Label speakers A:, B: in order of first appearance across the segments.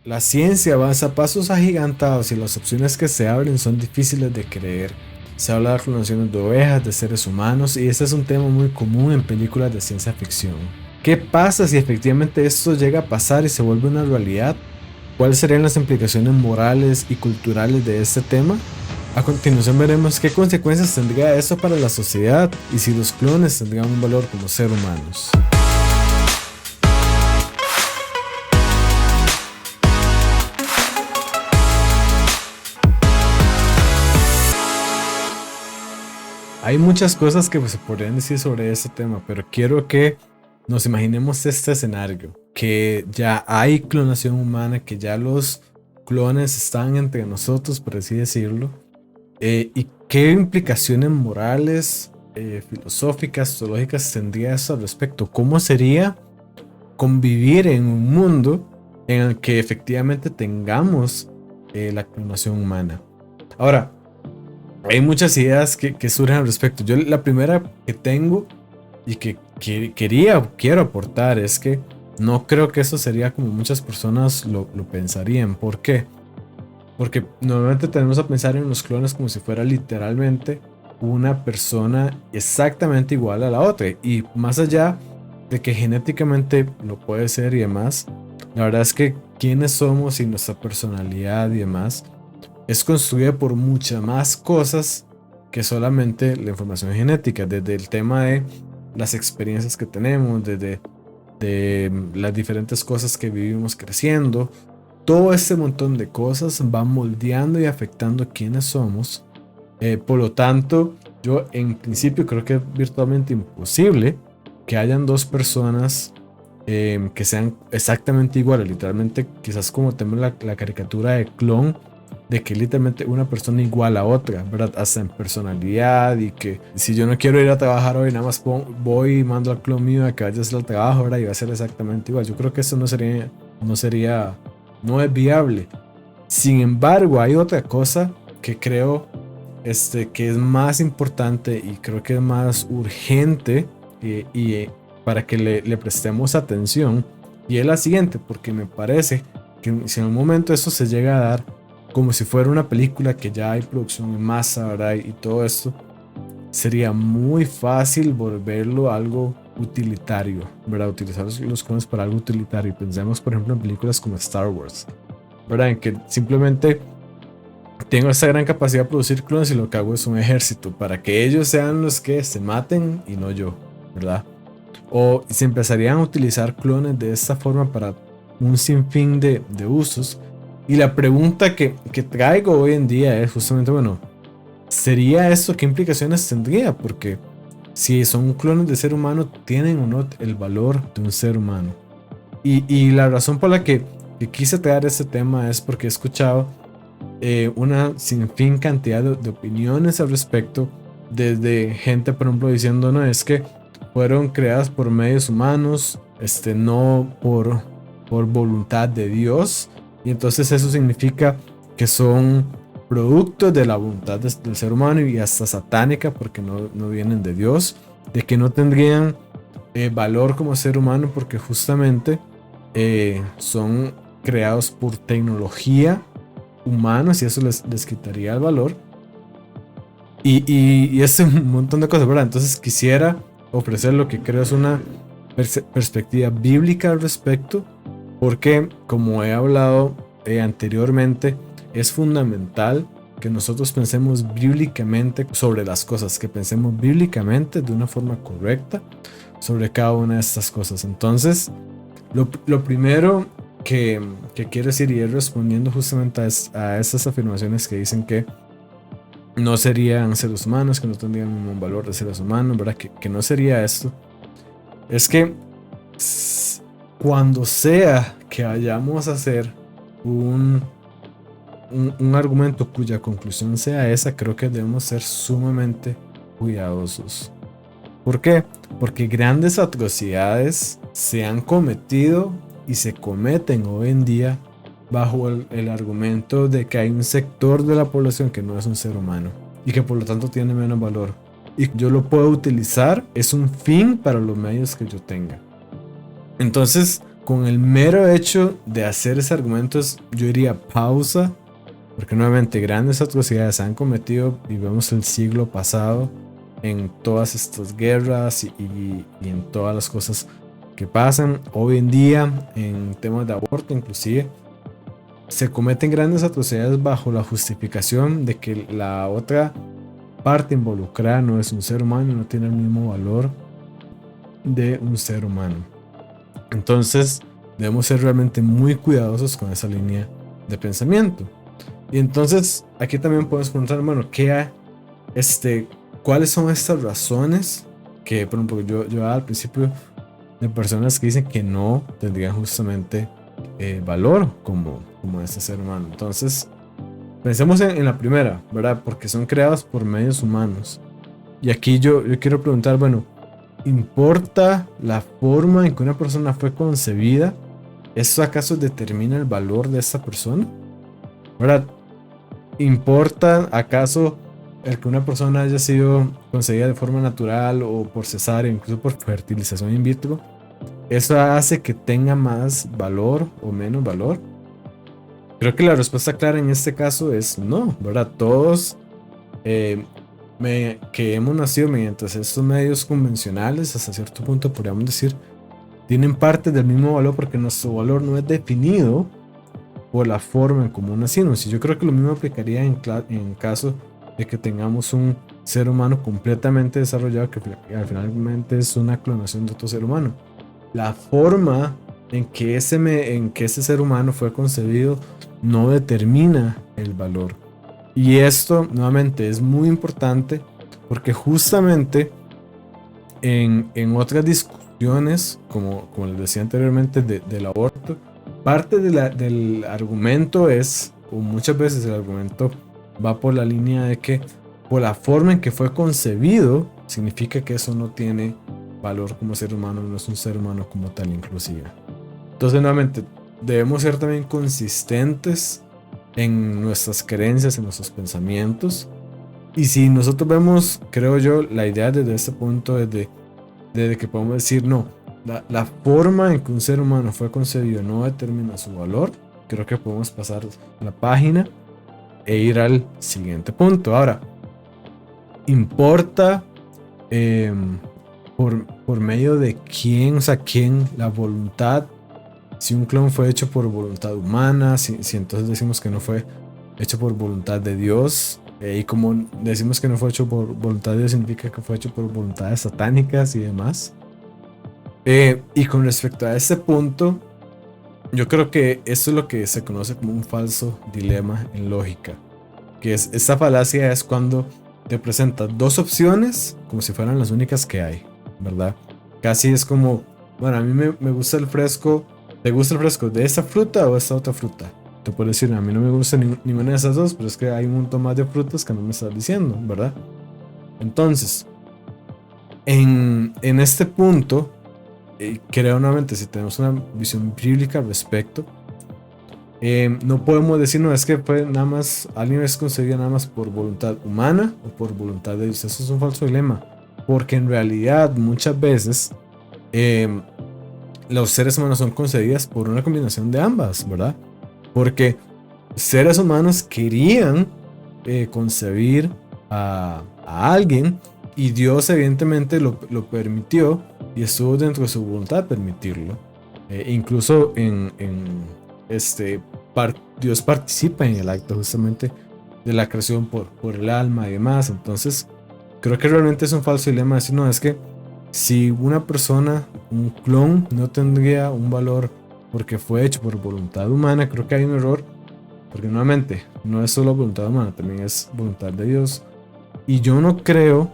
A: La ciencia avanza a pasos agigantados y las opciones que se abren son difíciles de creer. Se habla de clonaciones de ovejas, de seres humanos, y este es un tema muy común en películas de ciencia ficción. ¿Qué pasa si efectivamente esto llega a pasar y se vuelve una realidad? ¿Cuáles serían las implicaciones morales y culturales de este tema? A continuación veremos qué consecuencias tendría esto para la sociedad y si los clones tendrían un valor como seres humanos. Hay muchas cosas que se podrían decir sobre este tema, pero quiero que nos imaginemos este escenario, que ya hay clonación humana, que ya los clones están entre nosotros, por así decirlo, y qué implicaciones morales, filosóficas, teológicas tendría eso al respecto. ¿Cómo sería convivir en un mundo en el que efectivamente tengamos la clonación humana? Ahora, hay muchas ideas que surgen al respecto. Yo la primera que tengo y que quiero aportar es que no creo que eso sería como muchas personas lo pensarían. ¿Por qué? Porque normalmente tenemos a pensar en los clones como si fuera literalmente una persona exactamente igual a la otra. Y más allá de que genéticamente lo puede ser y demás, la verdad es que quiénes somos y nuestra personalidad y demás es construida por muchas más cosas que solamente la información genética, desde el tema de las experiencias que tenemos, desde de las diferentes cosas que vivimos creciendo. Todo este montón de cosas va moldeando y afectando quiénes somos. Por lo tanto, yo en principio creo que es virtualmente imposible que hayan dos personas que sean exactamente iguales. Literalmente, quizás como tenemos la caricatura de clon, de que literalmente una persona igual a otra, ¿verdad? Hasta en personalidad, y que si yo no quiero ir a trabajar hoy, nada más voy y mando al clon mío a que vaya a hacer el trabajo, ¿verdad? Y va a ser exactamente igual. Yo creo que eso no es viable. Sin embargo, hay otra cosa que creo que es más importante y creo que es más urgente, para que le prestemos atención, y es la siguiente, porque me parece que si en un momento eso se llega a dar como si fuera una película que ya hay producción en masa, ¿verdad? Y todo esto, sería muy fácil volverlo algo utilitario, ¿verdad? Utilizar los clones para algo utilitario. Pensemos, por ejemplo, en películas como Star Wars, ¿verdad? En que simplemente tengo esta gran capacidad de producir clones y lo que hago es un ejército para que ellos sean los que se maten y no yo, ¿verdad? O se empezarían a utilizar clones de esta forma para un sinfín de usos. Y la pregunta que traigo hoy en día es justamente, bueno, ¿sería esto? ¿Qué implicaciones tendría? Porque si son clones de ser humano, ¿tienen o no el valor de un ser humano? Y la razón por la que quise traer este tema es porque he escuchado una sinfín cantidad de opiniones al respecto, desde gente, por ejemplo, diciendo, no, es que fueron creadas por medios humanos, no por voluntad de Dios, y entonces eso significa que son productos de la voluntad del ser humano y hasta satánica, porque no vienen de Dios, de que no tendrían valor como ser humano porque justamente son creados por tecnología humanos y eso les quitaría el valor, y es un montón de cosas, ¿verdad? Entonces quisiera ofrecer lo que creo es una perspectiva bíblica al respecto, porque como he hablado anteriormente, es fundamental que nosotros pensemos bíblicamente sobre las cosas, que pensemos bíblicamente de una forma correcta sobre cada una de estas cosas. Entonces, lo primero que quiero decir, y ir respondiendo justamente a esas afirmaciones que dicen que no serían seres humanos, que no tendrían un valor de seres humanos, ¿verdad? Que no sería esto. Es que cuando sea que vayamos a hacer un argumento cuya conclusión sea esa, creo que debemos ser sumamente cuidadosos. ¿Por qué? Porque grandes atrocidades se han cometido y se cometen hoy en día bajo el argumento de que hay un sector de la población que no es un ser humano y que por lo tanto tiene menos valor, y yo lo puedo utilizar, es un fin para los medios que yo tenga. Entonces, con el mero hecho de hacer ese argumento, yo diría pausa, porque nuevamente grandes atrocidades se han cometido y vemos el siglo pasado en todas estas guerras y en todas las cosas que pasan. Hoy en día, en temas de aborto inclusive, se cometen grandes atrocidades bajo la justificación de que la otra parte involucrada no es un ser humano, no tiene el mismo valor de un ser humano. Entonces debemos ser realmente muy cuidadosos con esa línea de pensamiento. Y entonces aquí también podemos preguntar, bueno, ¿cuáles son estas razones que, por ejemplo, yo al principio, de personas que dicen que no tendrían justamente valor como este ser humano? Entonces pensemos en la primera, ¿verdad? Porque son creados por medios humanos. Y aquí yo quiero preguntar, bueno, ¿importa la forma en que una persona fue concebida? ¿Eso acaso determina el valor de esta persona? ¿Verdad? ¿Importa acaso el que una persona haya sido concebida de forma natural o por cesárea, incluso por fertilización in vitro? ¿Eso hace que tenga más valor o menos valor? Creo que la respuesta clara en este caso es no, ¿verdad? Todos que hemos nacido mediante estos medios convencionales, hasta cierto punto podríamos decir, tienen parte del mismo valor, porque nuestro valor no es definido por la forma en cómo nacimos. Y yo creo que lo mismo aplicaría en caso de que tengamos un ser humano completamente desarrollado que finalmente es una clonación de otro ser humano. La forma en que ese ser humano fue concebido no determina el valor. Y esto nuevamente es muy importante porque justamente en otras discusiones, como les decía anteriormente, del aborto, parte del argumento es, o muchas veces el argumento va por la línea de que por la forma en que fue concebido, significa que eso no tiene valor como ser humano, no es un ser humano como tal inclusive. Entonces nuevamente debemos ser también consistentes en nuestras creencias, en nuestros pensamientos. Y si nosotros vemos, creo yo, la idea desde este punto, desde que podemos decir, no, la forma en que un ser humano fue concebido no determina su valor, creo que podemos pasar la página e ir al siguiente punto. Ahora, ¿importa por medio de quién, o sea, quién, la voluntad? Si un clon fue hecho por voluntad humana, si entonces decimos que no fue hecho por voluntad de Dios, y como decimos que no fue hecho por voluntad de Dios, significa que fue hecho por voluntades satánicas y demás. Y con respecto a este punto, yo creo que esto es lo que se conoce como un falso dilema en lógica, que es esta falacia es cuando te presenta dos opciones como si fueran las únicas que hay, ¿verdad? Casi es como, bueno, a mí me gusta el fresco. ¿Te gusta el fresco de esta fruta o esta otra fruta? Te puedo decir, a mí no me gusta ninguna de esas dos, pero es que hay un montón más de frutas que no me estás diciendo, ¿verdad? Entonces, en este punto, creo nuevamente, si tenemos una visión bíblica al respecto, no podemos decir, no, es que fue nada más, alguien es concebido nada más por voluntad humana o por voluntad de Dios. Eso es un falso dilema, porque en realidad muchas veces los seres humanos son concebidos por una combinación de ambas, ¿verdad? Porque seres humanos querían concebir a alguien y Dios evidentemente lo permitió y estuvo dentro de su voluntad permitirlo. Incluso Dios participa en el acto justamente de la creación por el alma y demás. Entonces creo que realmente es un falso dilema decir, no, es que si una persona, un clon, no tendría un valor porque fue hecho por voluntad humana, creo que hay un error, porque nuevamente no es solo voluntad humana, también es voluntad de Dios. Y yo no creo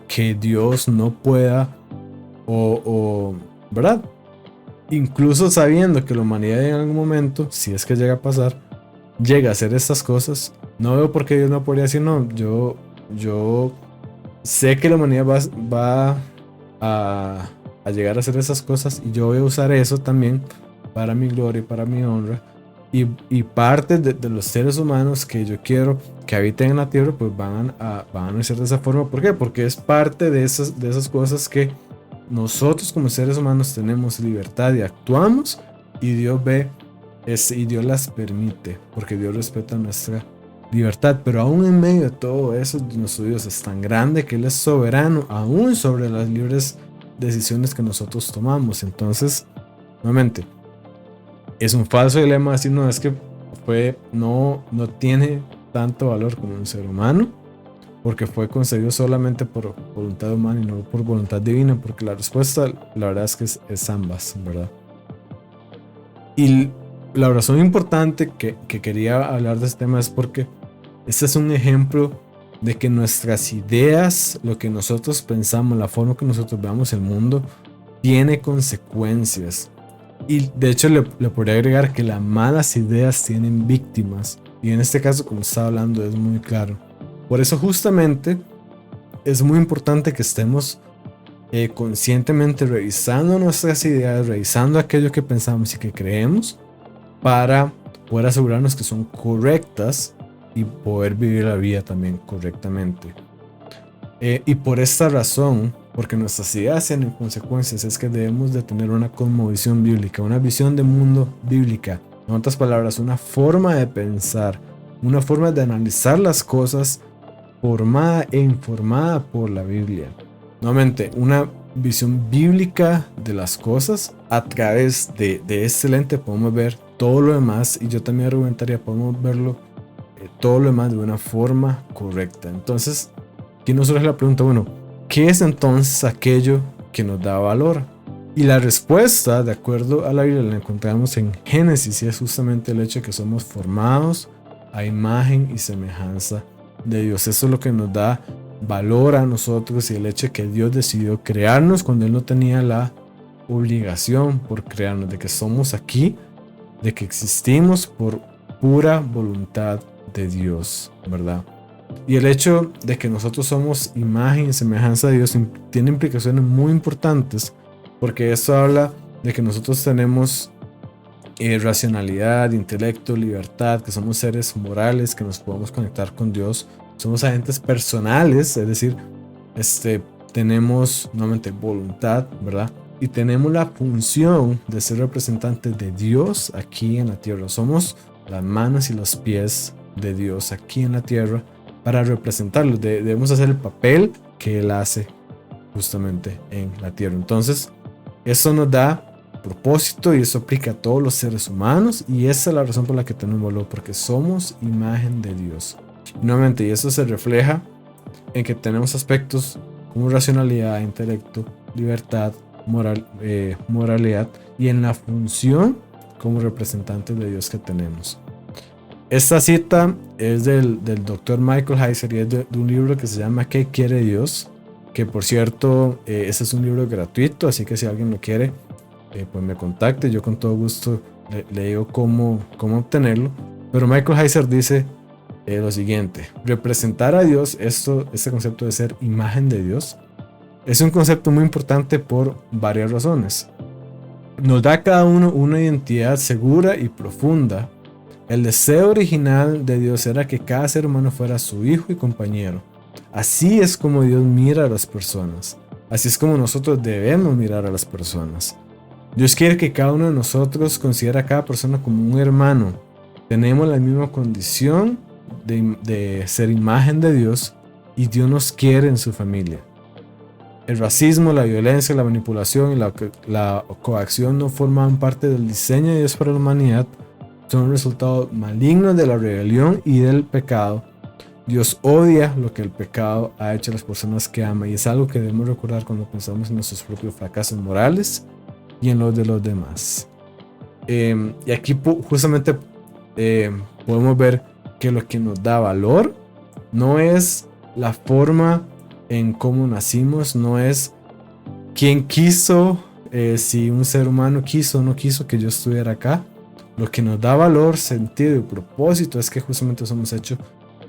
A: que Dios no pueda, ¿verdad? Incluso sabiendo que la humanidad en algún momento, si es que llega a pasar, llega a hacer estas cosas, no veo por qué Dios no podría decir, no, yo sé que la humanidad va a llegar a hacer esas cosas y yo voy a usar eso también para mi gloria y para mi honra. Y parte de los seres humanos que yo quiero que habiten en la tierra, pues van a nacer de esa forma. ¿Por qué? Porque es parte de esas cosas que nosotros como seres humanos tenemos libertad y actuamos, y Dios ve y Dios las permite, porque Dios respeta nuestra libertad. Pero aún en medio de todo eso, nuestro Dios es tan grande que Él es soberano aún sobre las libres decisiones que nosotros tomamos. Entonces, nuevamente, es un falso dilema decir, no, es que no tiene tanto valor como un ser humano, porque fue concebido solamente por voluntad humana y no por voluntad divina, porque la respuesta, la verdad es que es ambas, ¿verdad? Y la razón importante que quería hablar de este tema es porque este es un ejemplo de que nuestras ideas, lo que nosotros pensamos, la forma que nosotros veamos el mundo, tiene consecuencias. Y de hecho le podría agregar que las malas ideas tienen víctimas. Y en este caso, como estaba hablando, es muy claro. Por eso justamente es muy importante que estemos conscientemente revisando nuestras ideas, revisando aquello que pensamos y que creemos, para poder asegurarnos que son correctas y poder vivir la vida también correctamente. Y por esta razón, porque nuestras ideas tienen consecuencias, es que debemos de tener una cosmovisión bíblica, una visión de mundo bíblica. En otras palabras, una forma de pensar, una forma de analizar las cosas formada e informada por la Biblia. Nuevamente, una visión bíblica de las cosas. A través de este lente podemos ver todo lo demás, y yo también argumentaría, podemos verlo todo lo demás de una forma correcta. Entonces, aquí nos surge la pregunta, bueno, ¿qué es entonces aquello que nos da valor? Y la respuesta, de acuerdo a la Biblia, la encontramos en Génesis, y es justamente el hecho de que somos formados a imagen y semejanza de Dios. Eso es lo que nos da valor a nosotros, y el hecho de que Dios decidió crearnos cuando Él no tenía la obligación por crearnos, de que somos aquí, de que existimos por pura voluntad de Dios, ¿verdad? Y el hecho de que nosotros somos imagen y semejanza de Dios tiene implicaciones muy importantes, porque esto habla de que nosotros tenemos racionalidad, intelecto, libertad, que somos seres morales, que nos podemos conectar con Dios, somos agentes personales, es decir, tenemos nuevamente voluntad, ¿verdad? Y tenemos la función de ser representantes de Dios aquí en la tierra. Somos las manos y los pies de Dios aquí en la tierra para representarlo. Debemos hacer el papel que Él hace justamente en la tierra. Entonces, eso nos da propósito, y eso aplica a todos los seres humanos, y esa es la razón por la que tenemos valor, porque somos imagen de Dios. Y nuevamente, y eso se refleja en que tenemos aspectos como racionalidad, intelecto, libertad, moralidad, y en la función como representantes de Dios que tenemos. Esta cita es del Dr. Michael Heiser, y es de un libro que se llama ¿Qué quiere Dios? Que por cierto, ese es un libro gratuito, así que si alguien lo quiere, pues me contacte, yo con todo gusto le digo cómo obtenerlo. Pero Michael Heiser dice lo siguiente: representar a Dios, este concepto de ser imagen de Dios, es un concepto muy importante por varias razones. Nos da a cada uno una identidad segura y profunda. El deseo original de Dios era que cada ser humano fuera su hijo y compañero. Así es como Dios mira a las personas. Así es como nosotros debemos mirar a las personas. Dios quiere que cada uno de nosotros considere a cada persona como un hermano. Tenemos la misma condición de ser imagen de Dios, y Dios nos quiere en su familia. El racismo, la violencia, la manipulación y la coacción no forman parte del diseño de Dios para la humanidad. Son resultados malignos de la rebelión y del pecado. Dios odia lo que el pecado ha hecho a las personas que ama, y es algo que debemos recordar cuando pensamos en nuestros propios fracasos morales y en los de los demás. Y aquí justamente podemos ver que lo que nos da valor no es la forma en cómo nacimos, no es quién quiso, si un ser humano quiso o no quiso que yo estuviera acá. Lo que nos da valor, sentido y propósito es que justamente somos hechos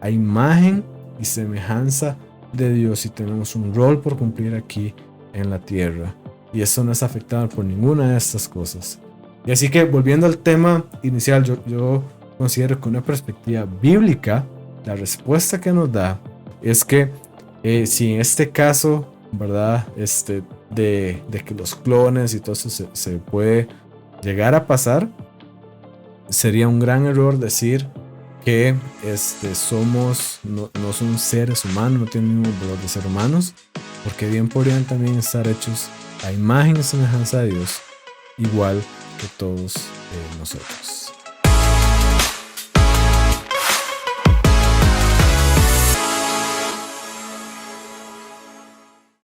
A: a imagen y semejanza de Dios, y tenemos un rol por cumplir aquí en la tierra, y eso no es afectado por ninguna de estas cosas. Y así que, volviendo al tema inicial, yo considero que una perspectiva bíblica, la respuesta que nos da es que si en este caso, ¿verdad? de que los clones y todo eso se puede llegar a pasar, sería un gran error decir que no son seres humanos, no tienen el mismo valor de ser humanos, porque bien podrían también estar hechos a imagen y semejanza de Dios, igual que todos nosotros.